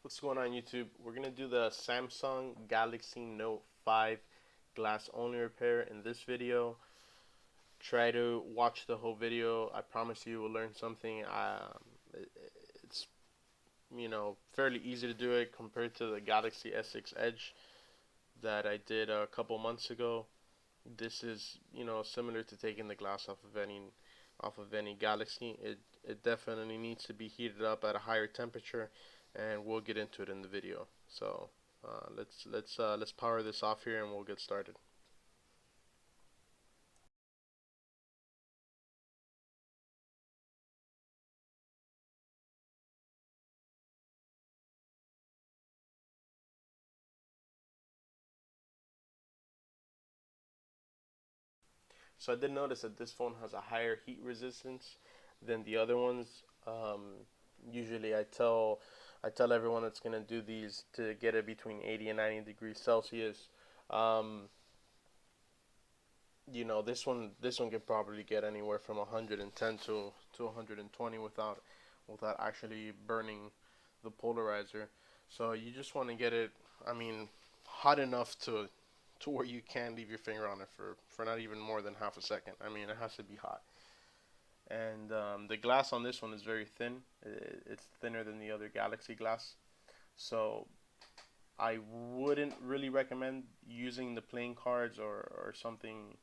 What's going on YouTube? We're gonna do the Samsung Galaxy Note 5 glass only repair in this video. Try to watch the whole video. I promise you will learn something. It's fairly easy to do it compared to the Galaxy S6 Edge that I did a couple months ago. This is similar to taking the glass off of any Galaxy. It definitely needs to be heated up at a higher temperature, and we'll get into it in the video. So let's power this off here, and we'll get started. So I did notice that this phone has a higher heat resistance than the other ones. Usually I tell everyone that's gonna do these to get it between 80 and 90 degrees Celsius. Um, this one can probably get anywhere from 110 to 120 without actually burning the polarizer. So you just want to get it, I mean, hot enough to where you can't leave your finger on it for not even more than half a second. I mean, it has to be hot. And the glass on this one is very thin. It's thinner than the other Galaxy glass. So I wouldn't really recommend using the playing cards or something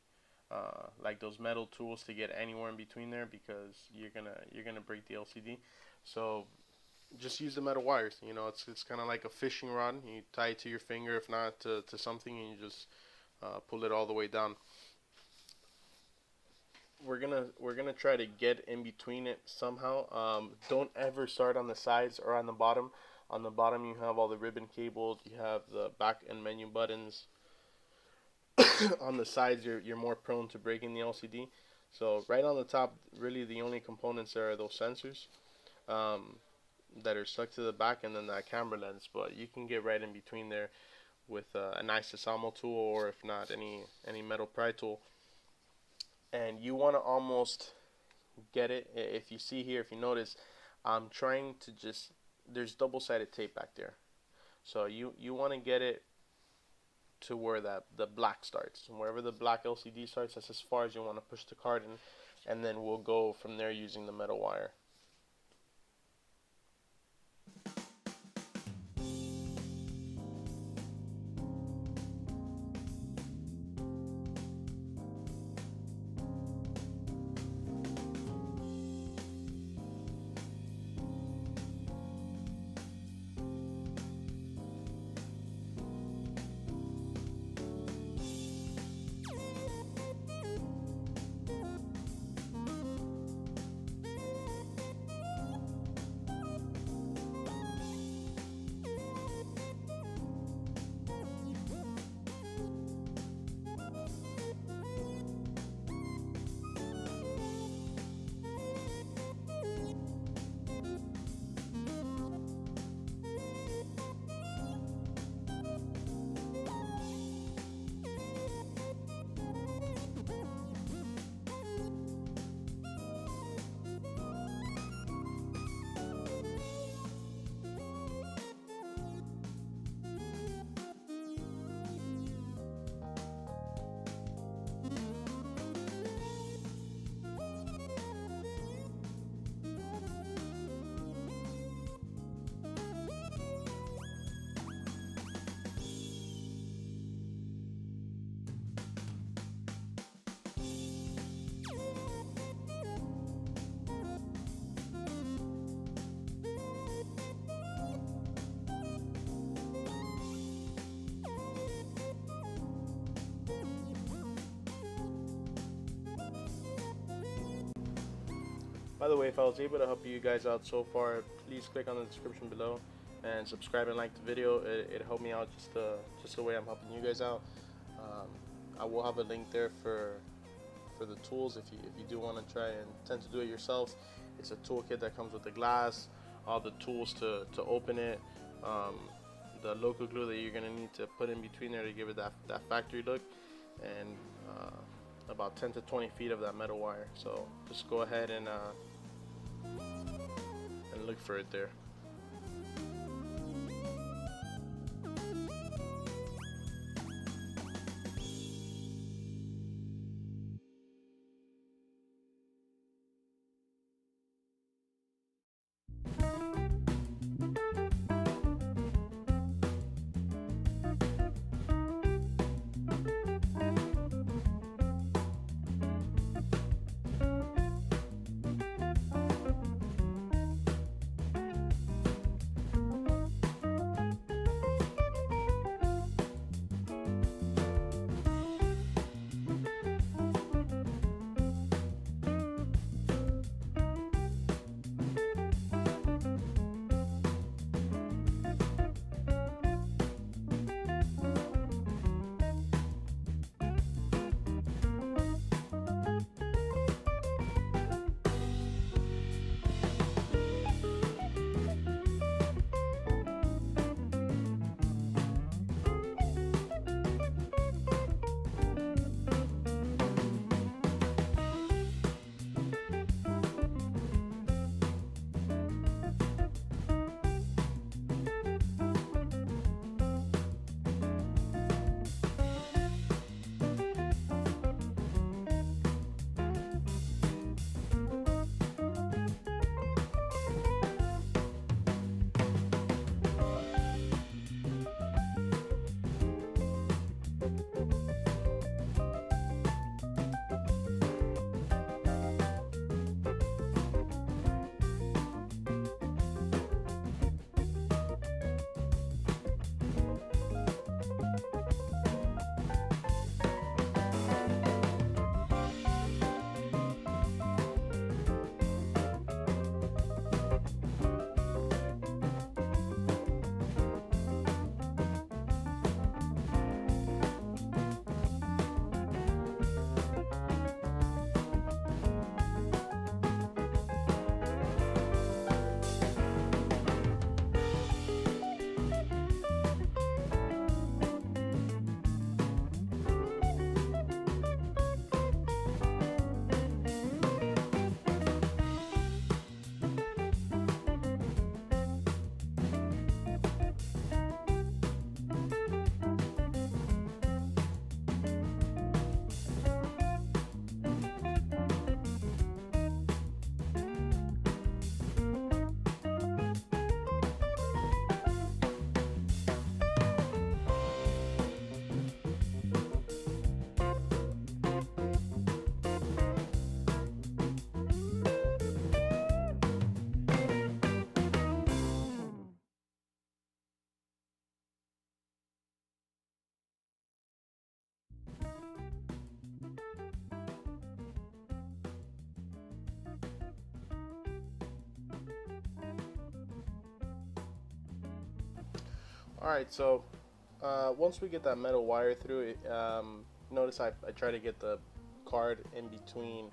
like those metal tools to get anywhere in between there, because you're gonna break the LCD. So just use the metal wires. It's kind of like a fishing rod. You tie it to your finger, if not to something, and you just pull it all the way down. We're gonna try to get in between it somehow. Don't ever start on the sides or on the bottom. On the bottom you have all the ribbon cables. You have the back and menu buttons. On the sides you're more prone to breaking the LCD. So right on the top, really the only components there are those sensors um, that are stuck to the back, and then that camera lens. But you can get right in between there with a nice Isamo tool, or if not, any metal pry tool. And you want to almost get it. If you see here, if you notice, I'm trying to just, there's double-sided tape back there. So you want to get it to where that the black starts. Wherever the black LCD starts, that's as far as you want to push the card in, and then we'll go from there using the metal wire. By the way, if I was able to help you guys out so far, please click on the description below and subscribe and like the video. It helped me out just the way I'm helping you guys out. Um, I will have a link there for the tools if you do want to try and tend to do it yourself. It's a toolkit that comes with the glass, all the tools to open it, um, the local glue that you're gonna need to put in between there to give it that factory look, and about 10 to 20 feet of that metal wire. So just go ahead and look for it there. Alright, so once we get that metal wire through it, notice I try to get the card in between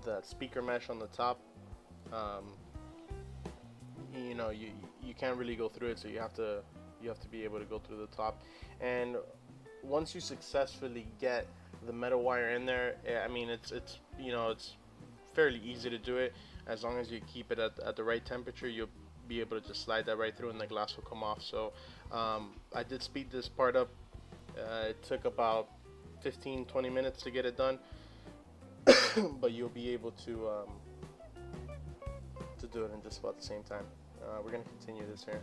the speaker mesh on the top. Um, you know, you can't really go through it, so you have to be able to go through the top. And once you successfully get the metal wire in there, I mean it's you know, it's fairly easy to do it. As long as you keep it at the right temperature, you'll be able to just slide that right through and the glass will come off. So I did speed this part up. It took about 15-20 minutes to get it done, but you'll be able to do it in just about the same time. We're gonna continue this here.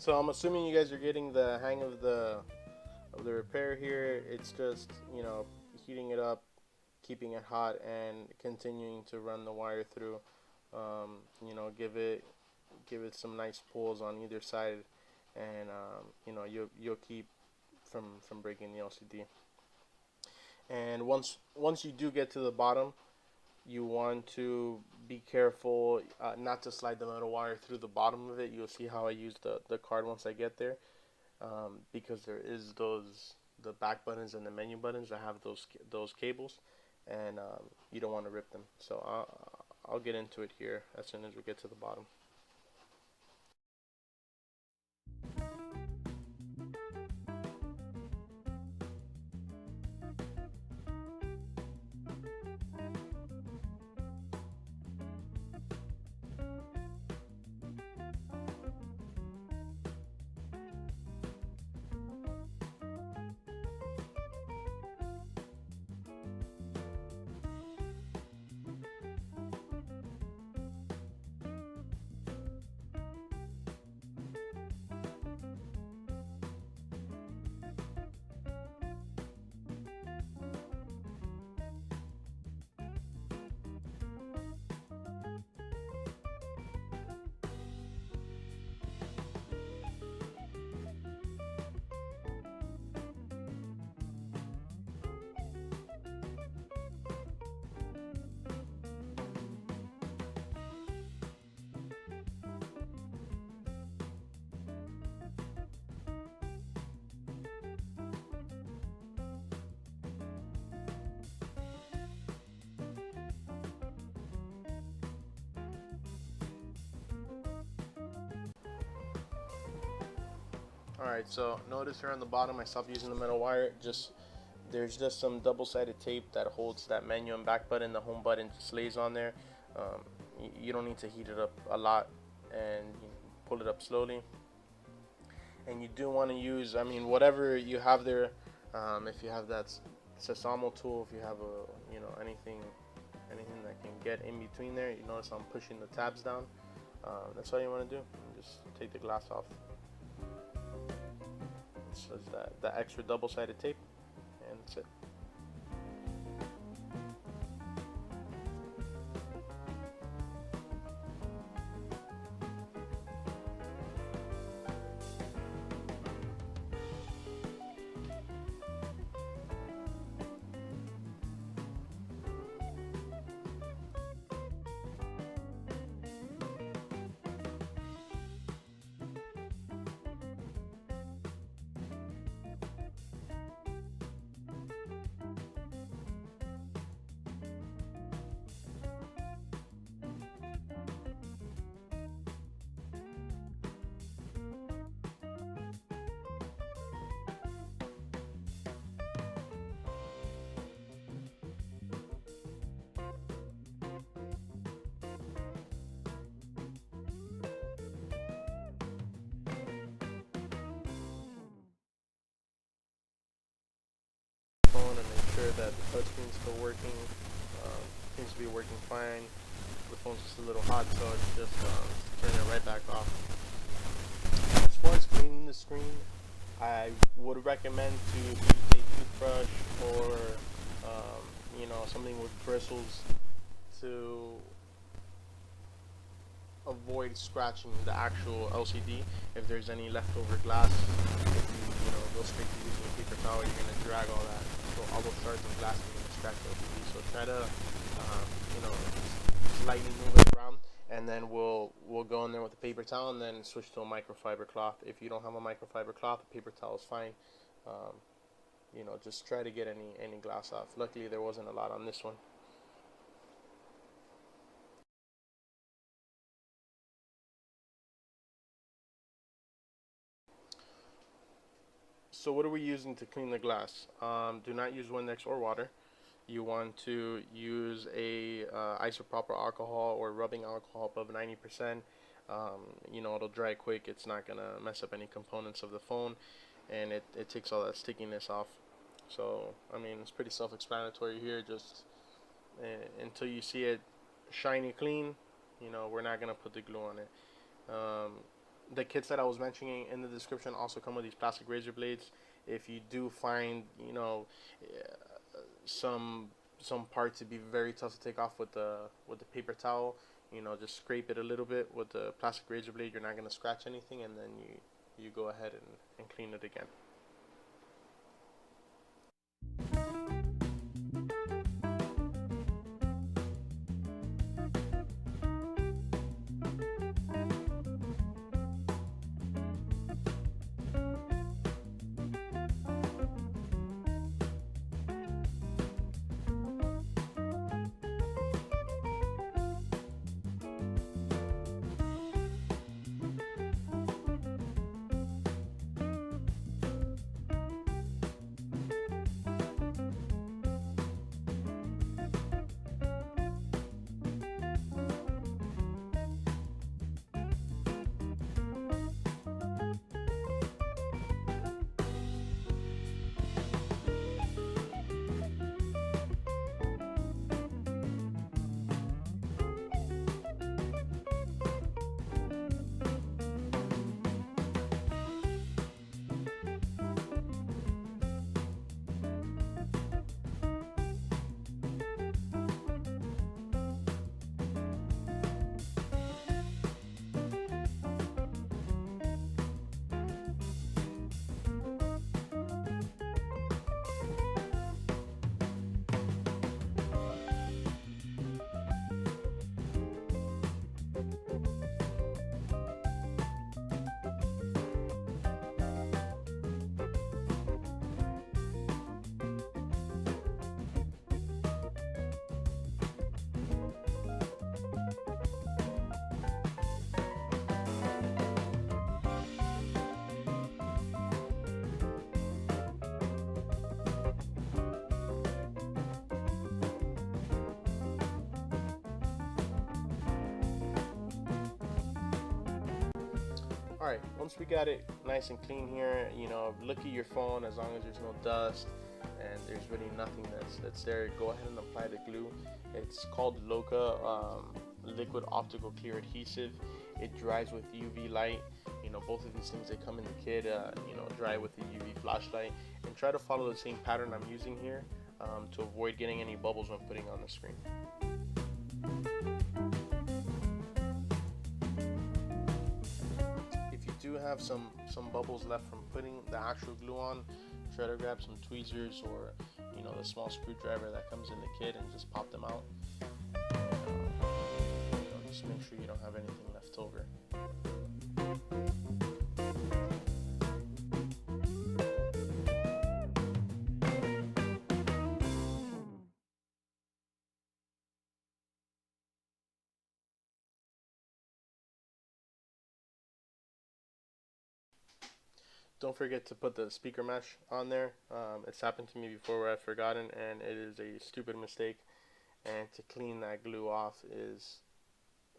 So I'm assuming you guys are getting the hang of the repair here. It's just, you know, heating it up, keeping it hot, and continuing to run the wire through. You know, give it some nice pulls on either side, and you know, you'll keep from breaking the LCD. And once you do get to the bottom, you want to be careful not to slide the metal wire through the bottom of it. You'll see how I use the card once I get there, because there is the back buttons and the menu buttons that have those cables, and you don't want to rip them. So I'll get into it here as soon as we get to the bottom. Alright, so notice here on the bottom I stopped using the metal wire. There's just some double-sided tape that holds that menu and back button. The home button just lays on there. You don't need to heat it up a lot, and you pull it up slowly. And you do want to use, I mean, whatever you have there. If you have that Sesamo tool, if you have anything that can get in between there. You notice I'm pushing the tabs down. That's all you want to do. Just take the glass off. So it's that extra double-sided tape, and that's it. Phone and make sure that the touchscreen's still working. Seems to be working fine. The phone's just a little hot, so it's just turn it right back off. As far as cleaning the screen, I would recommend to use a toothbrush or something with bristles to avoid scratching the actual LCD. If there's any leftover glass, if you go straight to using a paper towel, you're gonna drag all that. So all those shards of glass are gonna scratch the LCD. So try to slightly move it around, and then we'll go in there with a paper towel, and then switch to a microfiber cloth. If you don't have a microfiber cloth, a paper towel is fine. Just try to get any glass off. Luckily, there wasn't a lot on this one. So what are we using to clean the glass? Do not use Windex or water. You want to use a isopropyl alcohol or rubbing alcohol above 90%. It'll dry quick. It's not gonna mess up any components of the phone, and it takes all that stickiness off. So it's pretty self-explanatory here. Just until you see it shiny clean, we're not gonna put the glue on it. Um, the kits that I was mentioning in the description also come with these plastic razor blades. If you do find, some parts to be very tough to take off with the paper towel, just scrape it a little bit with the plastic razor blade. You're not gonna scratch anything, and then you go ahead and clean it again. Alright, once we got it nice and clean here, look at your phone. As long as there's no dust and there's really nothing that's there, go ahead and apply the glue. It's called Loka liquid optical clear adhesive. It dries with UV light. both of these things, they come in the kit. Dry with the UV flashlight, and try to follow the same pattern I'm using here to avoid getting any bubbles when putting on the screen. If you do have some bubbles left from putting the actual glue on, try to grab some tweezers or the small screwdriver that comes in the kit and just pop them out. Just make sure you don't have anything left over. Don't forget to put the speaker mesh on there. It's happened to me before where I've forgotten, and it is a stupid mistake. And to clean that glue off is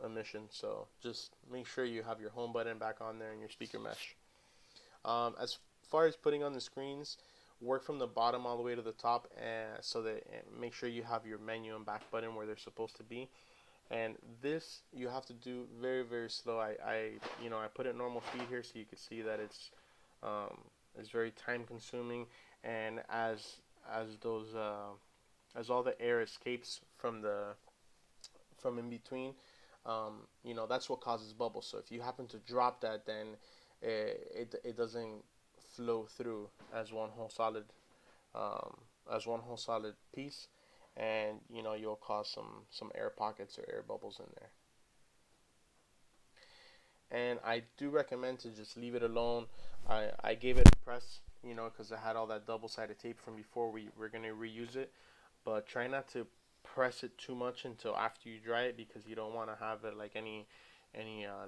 a mission. So just make sure you have your home button back on there and your speaker mesh. As far as putting on the screens, work from the bottom all the way to the top, and so that make sure you have your menu and back button where they're supposed to be. And this you have to do very, very slow. I put it normal speed here so you can see that it's very time consuming, and as all the air escapes from in between, that's what causes bubbles. So if you happen to drop that, then it doesn't flow through as one whole solid piece, and you'll cause some air pockets or air bubbles in there. And I do recommend to just leave it alone. I gave it a press, because I had all that double-sided tape from before we're going to reuse it. But try not to press it too much until after you dry it, because you don't want to have it like any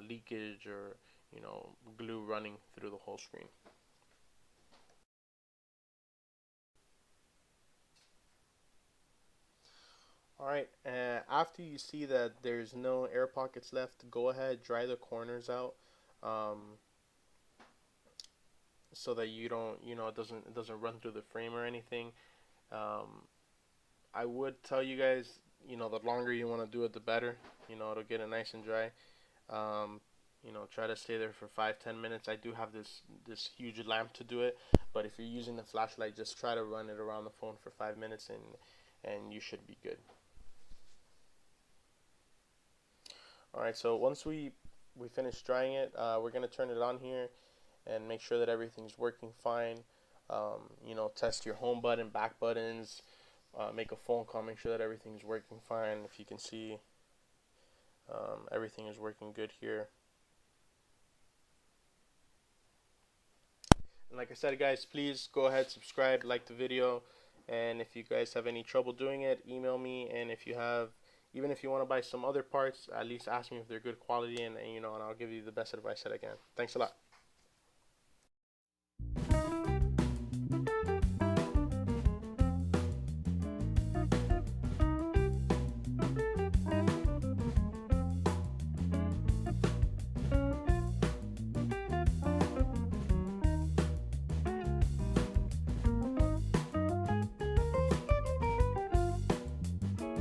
leakage or glue running through the whole screen. Alright, after you see that there's no air pockets left, go ahead, dry the corners out, so that you don't, it doesn't run through the frame or anything. I would tell you guys, the longer you want to do it, the better. It'll get it nice and dry. Try to stay there for 5-10 minutes. I do have this huge lamp to do it, but if you're using the flashlight, just try to run it around the phone for 5 minutes, and you should be good. Alright, so once we finish drying it, we're going to turn it on here and make sure that everything's working fine. Test your home button, back buttons, make a phone call, make sure that everything's working fine. If you can see, everything is working good here. And like I said, guys, please go ahead, subscribe, like the video, and if you guys have any trouble doing it, email me. And even if you want to buy some other parts, at least ask me if they're good quality, and I'll give you the best advice that I can. Thanks a lot.